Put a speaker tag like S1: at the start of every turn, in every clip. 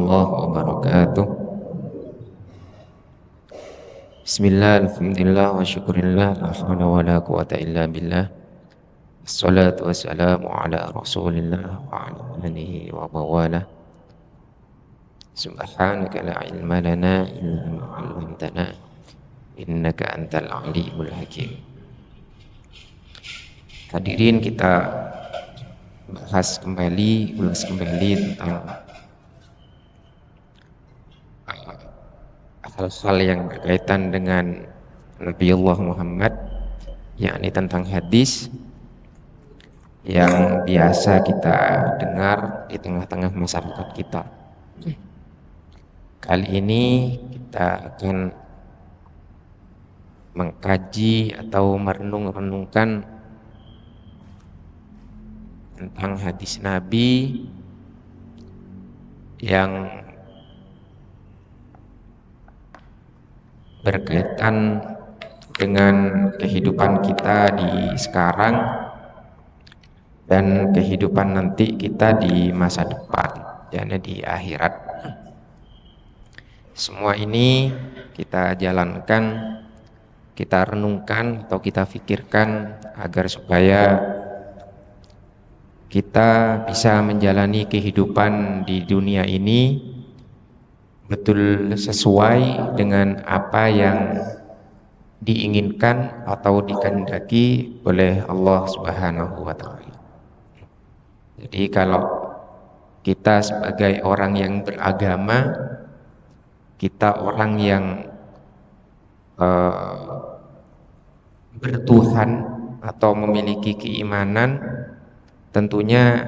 S1: warahmatullahi wabarakatuh. Bismillah, alhamdulillah, wa syukurillah, la hawla wa la quwata illa billah. Assalatu wassalamu ala rasulillah wa ala alihi wa mawalah. Subhanaka la ilma lana illa ma 'allamtana innaka antal alimul hakim. Hadirin, kita ulas kembali tentang hal-hal yang berkaitan dengan Nabiullah Muhammad, yakni tentang hadis yang biasa kita dengar di tengah-tengah masyarakat kita. Kali ini kita akan mengkaji atau merenung-renungkan tentang hadis Nabi yang berkaitan dengan kehidupan kita di sekarang dan kehidupan nanti kita di masa depan, yakni di akhirat. Semua ini kita jalankan, kita renungkan atau kita pikirkan agar supaya kita bisa menjalani kehidupan di dunia ini betul sesuai dengan apa yang diinginkan atau dikehendaki oleh Allah Subhanahu wa Ta'ala. Jadi kalau kita sebagai orang yang beragama, kita orang yang bertuhan atau memiliki keimanan, tentunya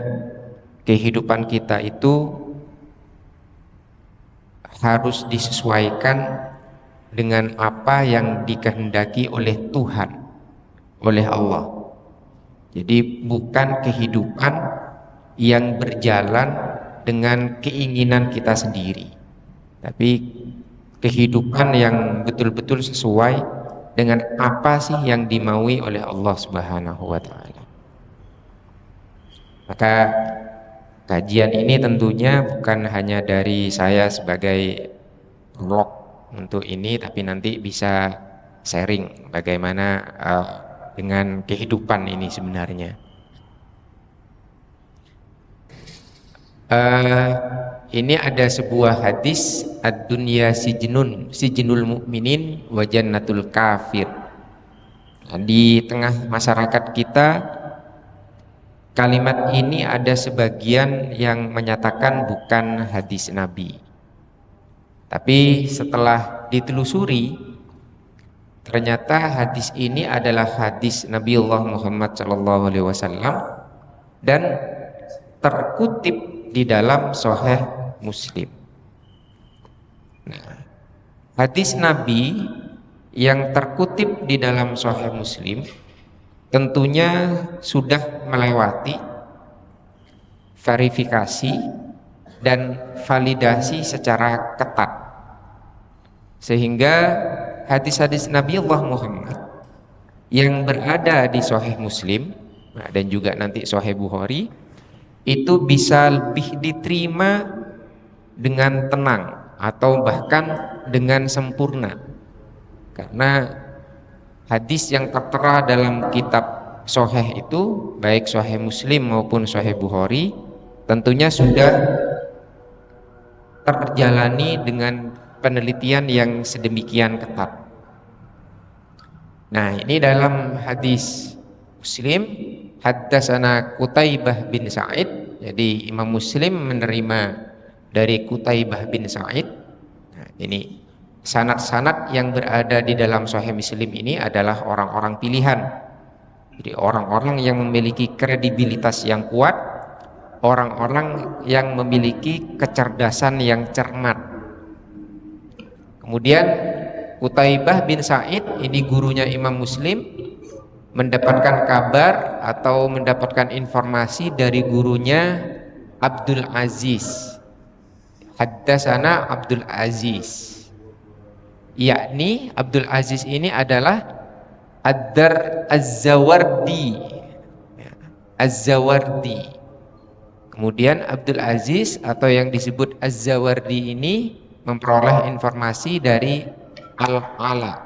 S1: kehidupan kita itu harus disesuaikan dengan apa yang dikehendaki oleh Tuhan, oleh Allah. Jadi bukan kehidupan yang berjalan dengan keinginan kita sendiri, tapi kehidupan yang betul-betul sesuai dengan apa sih yang dimaui oleh Allah Subhanahu wa Ta'ala. Maka kajian ini tentunya bukan hanya dari saya sebagai blog untuk ini, tapi nanti bisa sharing bagaimana dengan kehidupan ini sebenarnya. Ini ada sebuah hadis, ad-dunya sijnul mu'minin wa jannatul kafir. Di tengah masyarakat kita, kalimat ini ada sebagian yang menyatakan bukan hadis Nabi. Tapi setelah ditelusuri, ternyata hadis ini adalah hadis Nabiullah Muhammad SAW dan terkutip di dalam Sahih Muslim. Nah, hadis Nabi yang terkutip di dalam Sahih Muslim tentunya sudah melewati verifikasi dan validasi secara ketat, sehingga hadis-hadis Nabiullah Muhammad yang berada di Sahih Muslim dan juga nanti Sahih Bukhari itu bisa lebih diterima dengan tenang atau bahkan dengan sempurna, karena hadis yang tertera dalam kitab Sahih itu, baik Sahih Muslim maupun Sahih Bukhari, tentunya sudah terjalani dengan penelitian yang sedemikian ketat. Nah, ini dalam hadis Muslim, haddatsana Qutaibah bin Sa'id. Jadi Imam Muslim menerima dari Qutaibah bin Sa'id. Nah, ini sanad-sanad yang berada di dalam Sahih Muslim ini adalah orang-orang pilihan. Jadi orang-orang yang memiliki kredibilitas yang kuat, orang-orang yang memiliki kecerdasan yang cermat. Kemudian Qutaibah bin Sa'id ini gurunya Imam Muslim, mendapatkan kabar atau mendapatkan informasi dari gurunya Abdul Aziz. Haddatsana Abdul Aziz, yakni Abdul Aziz ini adalah Az-Zawardi. Az-Zawardi. Kemudian Abdul Aziz atau yang disebut Az-Zawardi ini memperoleh informasi dari Al-Ala.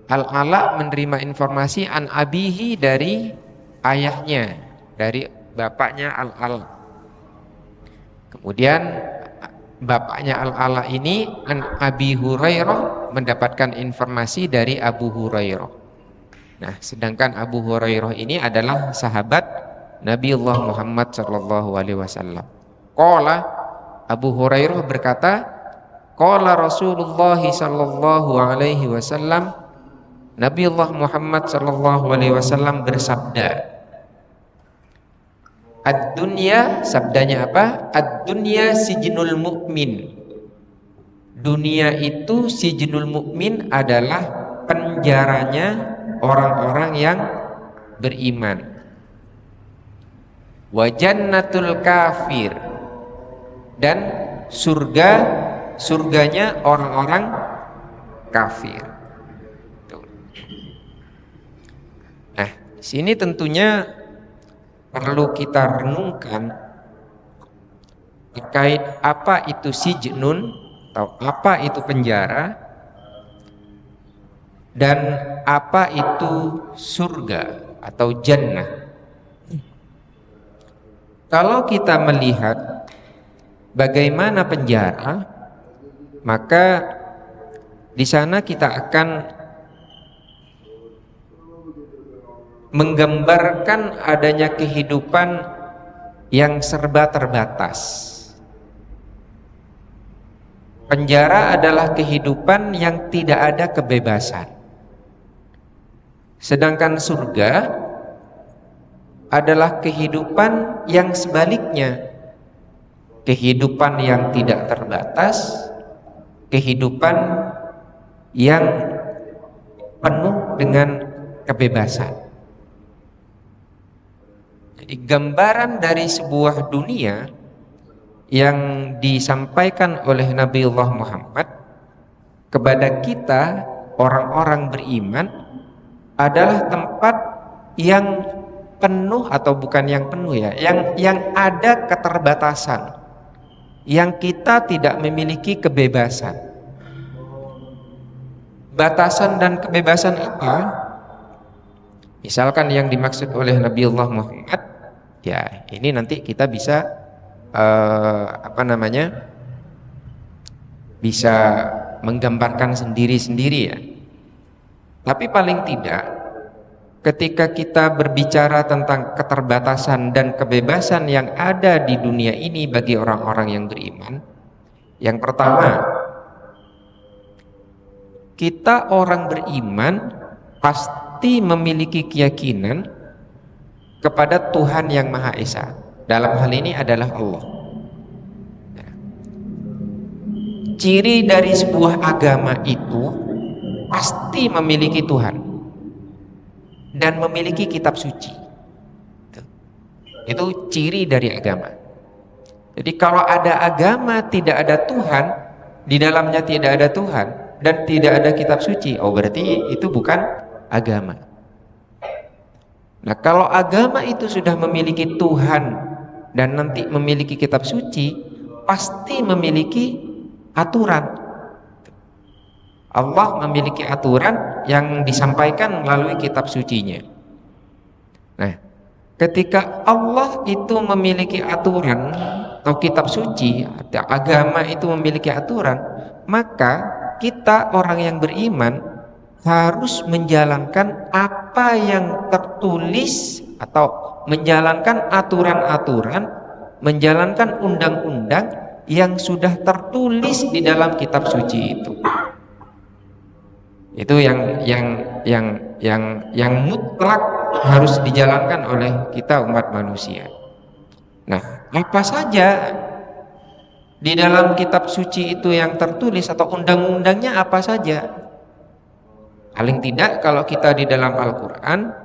S1: Al-Ala menerima informasi an abihi dari ayahnya, dari bapaknya Al-Ala. Kemudian bapaknya Al-Ala ini an Abi Hurairah mendapatkan informasi dari Abu Hurairah. Nah, sedangkan Abu Hurairah ini adalah sahabat Nabiullah Muhammad sallallahu alaihi wasallam. Qala, Abu Hurairah berkata, qala Rasulullah sallallahu alaihi wasallam, Nabiullah Muhammad sallallahu alaihi wasallam bersabda, ad-dunya, sabdanya apa? Ad-dunya sijnul mu'min. Dunia itu sijnul mu'min adalah penjaranya orang-orang yang beriman. Wa jannatul kafir, dan surganya orang-orang kafir. Nah, di sini tentunya perlu kita renungkan terkait apa itu sijnun atau apa itu penjara dan apa itu surga atau jannah. Kalau kita melihat bagaimana penjara, maka di sana kita akan menggambarkan adanya kehidupan yang serba terbatas. Penjara adalah kehidupan yang tidak ada kebebasan. Sedangkan surga adalah kehidupan yang sebaliknya. Kehidupan yang tidak terbatas, kehidupan yang penuh dengan kebebasan. Jadi gambaran dari sebuah dunia yang disampaikan oleh Nabiullah Muhammad kepada kita orang-orang beriman adalah tempat yang penuh, atau bukan yang penuh ya, yang ada keterbatasan, yang kita tidak memiliki kebebasan. Batasan dan kebebasan apa? Misalkan yang dimaksud oleh Nabiullah Muhammad, ya ini nanti kita bisa bisa menggambarkan sendiri-sendiri ya. Tapi paling tidak ketika kita berbicara tentang keterbatasan dan kebebasan yang ada di dunia ini bagi orang-orang yang beriman, yang pertama, kita orang beriman pasti memiliki keyakinan kepada Tuhan yang Maha Esa. Dalam hal ini adalah Allah. Ciri dari sebuah agama itu pasti memiliki Tuhan dan memiliki kitab suci. Itu ciri dari agama. Jadi kalau ada agama tidak ada Tuhan, di dalamnya tidak ada Tuhan dan tidak ada kitab suci, oh berarti itu bukan agama. Nah, kalau agama itu sudah memiliki Tuhan dan nanti memiliki kitab suci, pasti memiliki aturan. Allah memiliki aturan yang disampaikan melalui kitab sucinya. Nah, ketika Allah itu memiliki aturan atau kitab suci, atau agama itu memiliki aturan, maka kita orang yang beriman harus menjalankan apa yang tertulis atau menjalankan aturan-aturan, menjalankan undang-undang yang sudah tertulis di dalam kitab suci itu. Itu yang mutlak harus dijalankan oleh kita umat manusia. Nah, apa saja di dalam kitab suci itu yang tertulis atau undang-undangnya apa saja? Paling tidak kalau kita di dalam Al-Quran,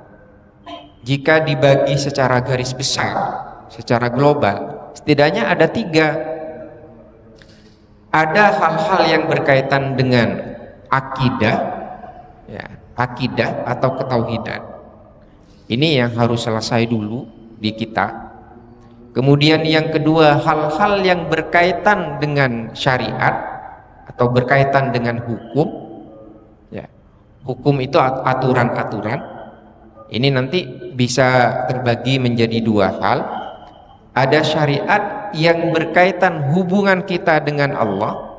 S1: jika dibagi secara garis besar, secara global, setidaknya ada 3. Ada hal-hal yang berkaitan dengan akidah, ya, akidah atau ketauhidan. Ini yang harus selesai dulu di kita. Kemudian yang kedua, hal-hal yang berkaitan dengan syariat atau berkaitan dengan hukum. Ya, hukum itu aturan-aturan. Ini nanti bisa terbagi menjadi dua hal. Ada syariat yang berkaitan hubungan kita dengan Allah.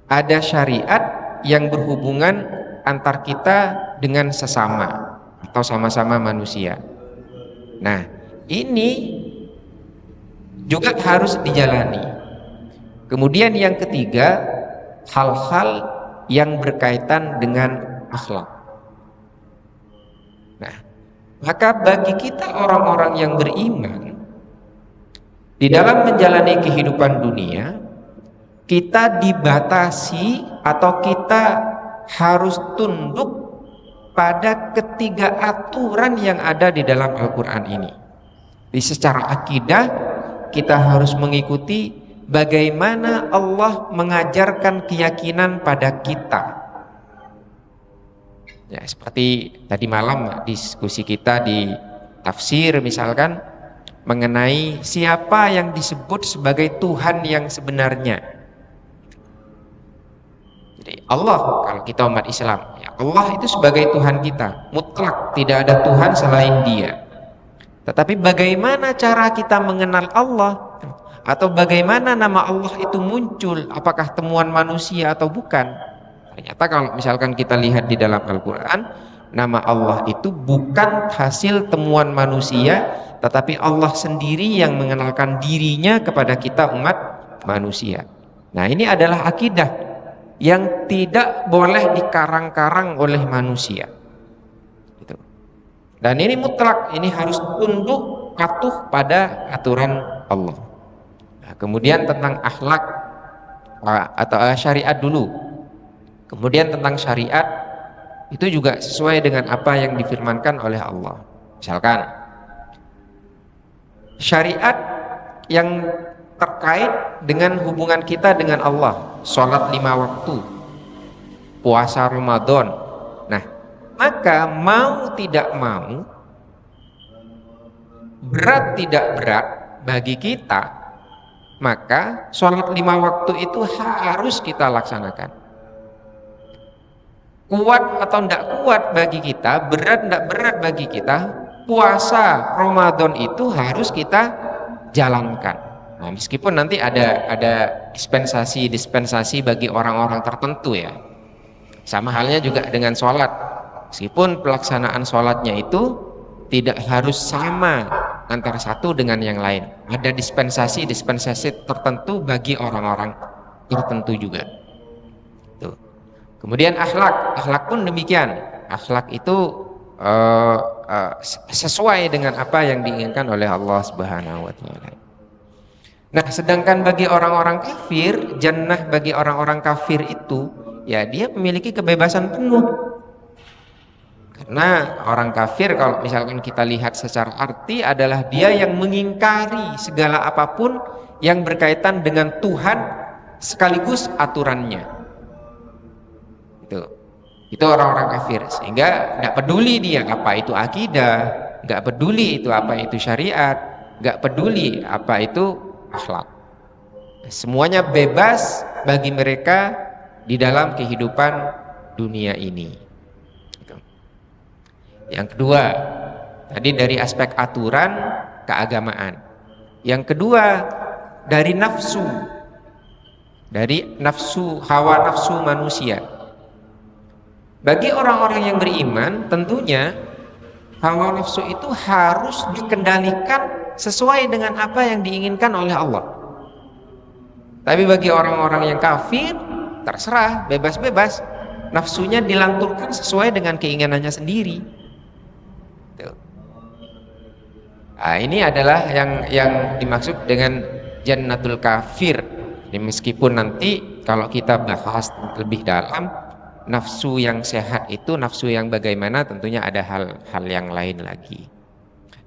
S1: Ada syariat yang berhubungan antar kita dengan sesama atau sama-sama manusia. Nah, ini juga harus dijalani. Kemudian yang ketiga, hal-hal yang berkaitan dengan akhlak. Nah, maka bagi kita orang-orang yang beriman, di dalam menjalani kehidupan dunia, kita dibatasi atau kita harus tunduk pada ketiga aturan yang ada di dalam Al-Quran ini. Di secara akidah, kita harus mengikuti bagaimana Allah mengajarkan keyakinan pada kita. Ya, seperti tadi malam diskusi kita di tafsir misalkan mengenai siapa yang disebut sebagai Tuhan yang sebenarnya. Jadi Allah, kalau kita umat Islam, ya Allah itu sebagai Tuhan kita, mutlak, tidak ada Tuhan selain Dia. Tetapi bagaimana cara kita mengenal Allah, atau bagaimana nama Allah itu muncul, apakah temuan manusia atau bukan? Ternyata kalau misalkan kita lihat di dalam Al-Quran, nama Allah itu bukan hasil temuan manusia, tetapi Allah sendiri yang mengenalkan dirinya kepada kita umat manusia. Nah, ini adalah akidah yang tidak boleh dikarang-karang oleh manusia. Gitu. Dan ini mutlak, ini harus tunduk patuh pada aturan Allah. Nah, kemudian tentang akhlak atau syariat dulu. Kemudian tentang syariat itu juga sesuai dengan apa yang difirmankan oleh Allah. Misalkan syariat yang terkait dengan hubungan kita dengan Allah, sholat 5 waktu, puasa Ramadan. Nah, maka mau tidak mau, berat tidak berat bagi kita, maka sholat 5 waktu itu harus kita laksanakan. Kuat atau tidak kuat bagi kita, berat tidak berat bagi kita, puasa Ramadan itu harus kita jalankan. Nah, meskipun nanti ada dispensasi bagi orang-orang tertentu ya. Sama halnya juga dengan sholat. Meskipun pelaksanaan sholatnya itu tidak harus sama antara satu dengan yang lain. Ada dispensasi tertentu bagi orang-orang tertentu juga. Tuh. Kemudian akhlak pun demikian. Akhlak itu sesuai dengan apa yang diinginkan oleh Allah Subhanahu wa taala. Nah, sedangkan bagi orang-orang kafir, jannah bagi orang-orang kafir itu, ya dia memiliki kebebasan penuh. Karena orang kafir kalau misalkan kita lihat secara arti adalah dia yang mengingkari segala apapun yang berkaitan dengan Tuhan sekaligus aturannya. Itu orang-orang kafir, sehingga nggak peduli dia apa itu akidah, nggak peduli itu apa itu syariat, nggak peduli apa itu akhlak. Semuanya bebas bagi mereka di dalam kehidupan dunia ini. Yang kedua, tadi dari aspek aturan keagamaan. Yang kedua, dari nafsu, hawa nafsu manusia. Bagi orang-orang yang beriman, tentunya hawa nafsu itu harus dikendalikan sesuai dengan apa yang diinginkan oleh Allah. Tapi bagi orang-orang yang kafir, terserah, bebas-bebas, nafsunya dilanturkan sesuai dengan keinginannya sendiri. Tuh. Nah, ini adalah yang dimaksud dengan jannatul kafir. Jadi meskipun nanti kalau kita bahas lebih dalam, nafsu yang sehat itu nafsu yang bagaimana, tentunya ada hal-hal yang lain lagi.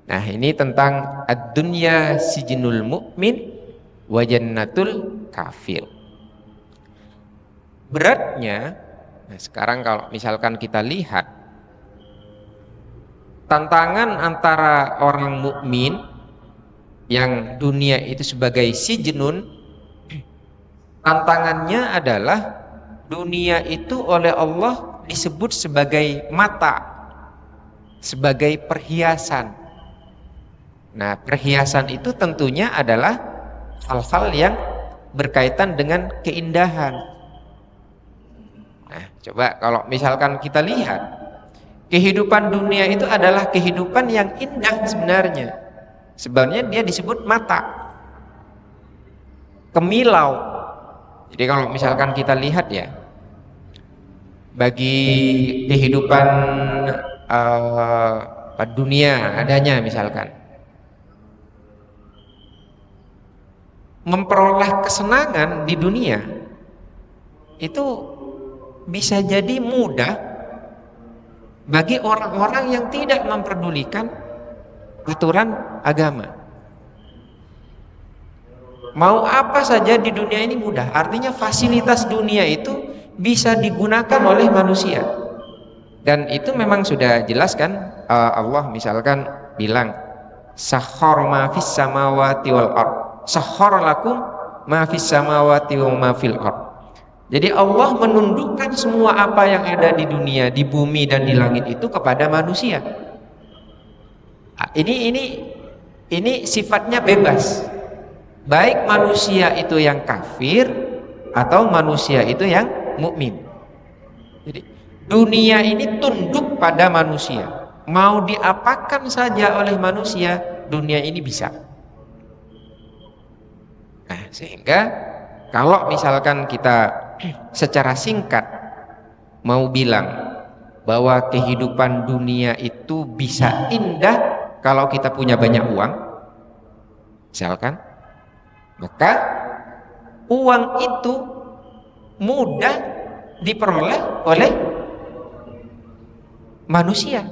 S1: Nah, ini tentang ad-dunya sijnul mu'min wa jannatul kafir. Beratnya, nah sekarang kalau misalkan kita lihat tantangan antara orang mukmin yang dunia itu sebagai sijnun, tantangannya adalah dunia itu oleh Allah disebut sebagai mata, sebagai perhiasan. Nah, perhiasan itu tentunya adalah hal-hal yang berkaitan dengan keindahan. Nah, coba kalau misalkan kita lihat, kehidupan dunia itu adalah kehidupan yang indah sebenarnya. Sebenarnya dia disebut mata, kemilau. Jadi kalau misalkan kita lihat ya, bagi kehidupan dunia adanya misalkan, memperoleh kesenangan di dunia itu bisa jadi mudah bagi orang-orang yang tidak memperdulikan aturan agama. Mau apa saja di dunia ini mudah, artinya fasilitas dunia itu bisa digunakan oleh manusia. Dan itu memang sudah jelas kan, Allah misalkan bilang sakhkhara ma fis samawati wal ard, sakhkhara lakum ma fis samawati wa ma fil ard. Jadi Allah menundukkan semua apa yang ada di dunia, di bumi dan di langit itu kepada manusia. Ini sifatnya bebas. Baik manusia itu yang kafir atau manusia itu yang mukmin. Jadi dunia ini tunduk pada manusia. Mau diapakan saja oleh manusia, dunia ini bisa. Nah, sehingga kalau misalkan kita secara singkat mau bilang bahwa kehidupan dunia itu bisa indah kalau kita punya banyak uang, misalkan, maka uang itu mudah diperoleh oleh manusia.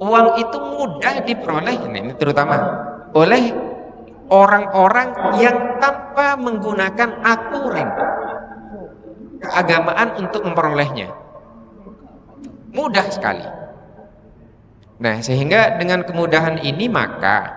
S1: Uang itu mudah diperoleh, ini terutama oleh orang-orang yang tanpa menggunakan aturan keagamaan untuk memperolehnya. Mudah sekali. Nah, sehingga dengan kemudahan ini maka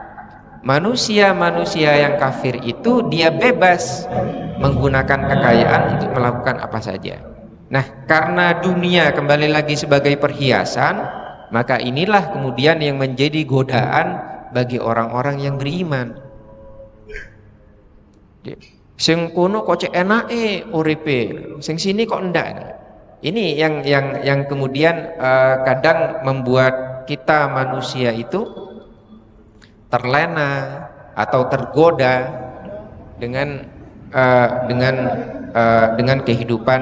S1: manusia-manusia yang kafir itu dia bebas menggunakan kekayaan untuk melakukan apa saja. Nah, karena dunia kembali lagi sebagai perhiasan, maka inilah kemudian yang menjadi godaan bagi orang-orang yang beriman. Sing kono kok cek enake uripe, sing sini kok ndak. Ini yang kemudian kadang membuat kita manusia itu terlena atau tergoda dengan kehidupan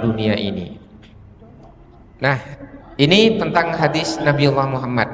S1: dunia ini. Nah, ini tentang hadis Nabi Allah Muhammad.